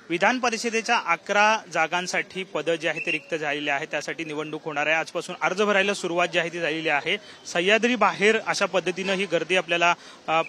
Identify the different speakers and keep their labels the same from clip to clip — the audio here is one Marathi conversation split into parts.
Speaker 1: विधान परिषदेच्या 11 जागांसाठी पद जे आहे ते रिक्त झालेले आहे, त्यासाठी निवडणूक होणार आहे। आजपासून अर्ज भरायला सुरुवात जी आहे ती झालेली आहे। सह्याद्री बाहेर अशा पद्धतीने ही गर्दी आपल्याला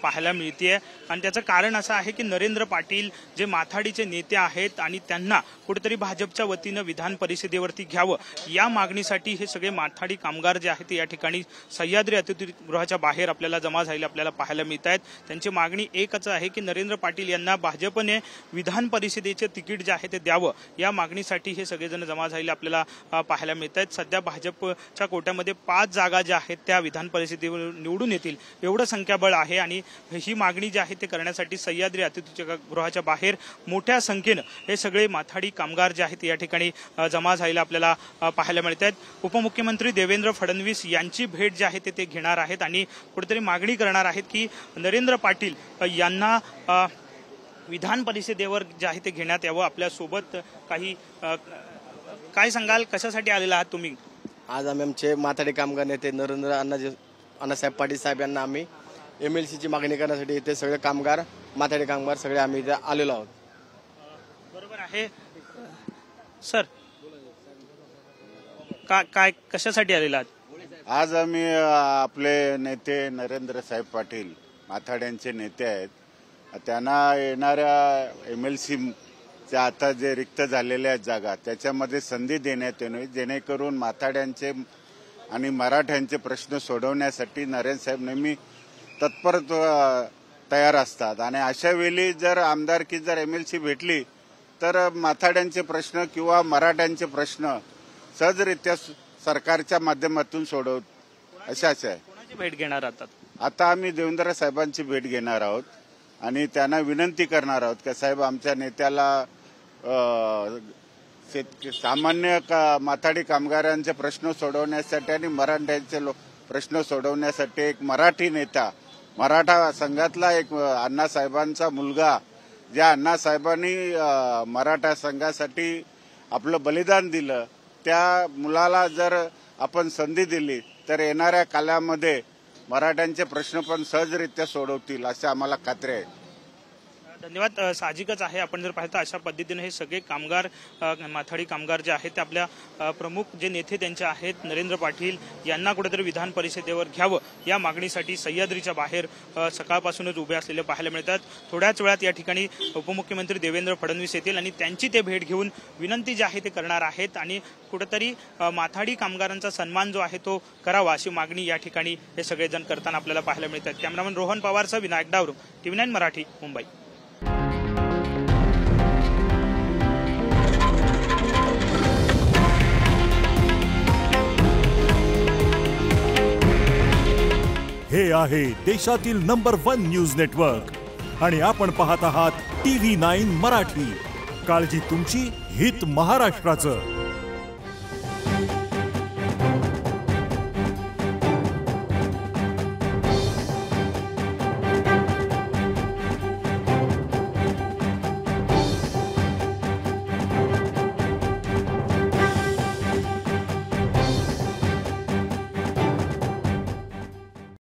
Speaker 1: पाहायला मिळते आणि त्याचं कारण असं आहे की नरेंद्र पाटील जे माथाडीचे नेते आहेत आणि त्यांना कुठेतरी भाजपच्या वतीने विधान परिषदेवरती घ्यावं या मागणीसाठी हे सगळे माथाडी कामगार जे आहेत ते या ठिकाणी सह्याद्री अतिथीगृहाच्या बाहेर आपल्याला जमा झालेले आपल्याला पाहायला मिळत आहेत। त्यांची मागणी एकच आहे की नरेंद्र पाटील यांना भाजपने विधान परिषदेचे तिकीट जे आहे ते द्यावं या मागणीसाठी हे सगळेजण जमा झालेले आपल्याला पाहायला मिळत आहेत। सध्या भाजपच्या कोट्यामध्ये 5 जागा ज्या आहेत त्या विधान परिषदेवर निवडून येतील एवढं संख्याबळ आहे आणि ही मागणी जी आहे ते करण्यासाठी सह्याद्री अतिथीगृहाच्या बाहेर मोठ्या संख्येने हे सगळे माथाडी कामगार जे आहेत या ठिकाणी जमा झालेले आपल्याला पाहायला मिळत आहेत। उपमुख्यमंत्री देवेंद्र फडणवीस यांची भेट जी आहे ते घेणार आहेत आणि कुठेतरी मागणी करणार आहेत की नरेंद्र पाटील यांना विधान परिषदेवर जे आहे ते घेण्यात यावं। आपल्या सोबत काही काय सांगाल, कशासाठी आलेला आहात तुम्ही?
Speaker 2: आज आम्ही आमचे माथाडी कामगार नेते नरेंद्र अण्णासाहेब पाटील साहेब यांना आम्ही MLC ची मागणी करण्यासाठी इथे सगळे कामगार माथाडी कामगार सगळे आम्ही इथे आलेलो आहोत।
Speaker 1: बरोबर आहे सर, काय कशासाठी आलेला आहात?
Speaker 3: आज आम्ही आपले नेते नरेंद्र साहेब पाटील माथाड्यांचे नेते आहेत, त्यांना येणाऱ्या MLC च्या आता जे रिक्त झालेल्या आहेत जागा त्याच्यामध्ये संधी देण्यात येईल, जेणेकरून माथाड्यांचे आणि मराठ्यांचे प्रश्न सोडवण्यासाठी नरेंद्र साहेब नेहमी तत्पर तयार असतात आणि अशा वेळी जर आमदारकी जर MLC भेटली तर माथाड्यांचे प्रश्न किंवा मराठ्यांचे प्रश्न सहजरित्या सरकारच्या माध्यमातून सोडवत अशा आहे।
Speaker 1: कोणाची भेट घेणार आहात?
Speaker 3: आता आम्ही देवेंद्र साहेबांची भेट घेणार आहोत आणि त्यांना विनंती करणार आहोत की साहेब आमच्या नेत्याला सामान्य माथाडी कामगारांचे प्रश्न सोडवण्यासाठी आणि मराठ्यांचे प्रश्न सोडवण्यासाठी एक मराठी नेता, मराठा संघातला एक अण्णासाहेबांचा मुलगा, ज्या अण्णासाहेबांनी मराठा संघासाठी आपलं बलिदान दिलं, त्या मुलाला जर आपण संधी दिली तर येणाऱ्या काळामध्ये मराठ्यांचे प्रश्न पण सहजरित्या सोडवतील असे आम्हाला खात्री आहे।
Speaker 1: धन्यवाद। साहजिकच आहे, आपण जर पाहता अशा पद्धतीने हे सगळे कामगार माथाडी कामगार जे आहेत ते आपल्या प्रमुख जे नेते त्यांचे आहेत नरेंद्र पाटील यांना कुठेतरी विधान परिषदेवर घ्यावं या मागणीसाठी सह्याद्रीच्या बाहेर सकाळपासूनच उभे असलेले पाहायला मिळतात। थोड्याच वेळात या ठिकाणी उपमुख्यमंत्री देवेंद्र फडणवीस येतील आणि त्यांची ते भेट घेऊन विनंती जी आहे ते करणार आहेत आणि कुठेतरी माथाडी कामगारांचा सन्मान जो आहे तो करावा अशी मागणी या ठिकाणी हे सगळेजण करताना आपल्याला पाहायला मिळतात। कॅमेरामन रोहन पवारसह विनायक डावरू, TV9 मराठी, मुंबई।
Speaker 4: हे आहे देशातील नंबर 1 न्यूज नेटवर्क आणि आपण पाहत आहात TV9 मराठी। काळजी तुमची, हित महाराष्ट्राचं।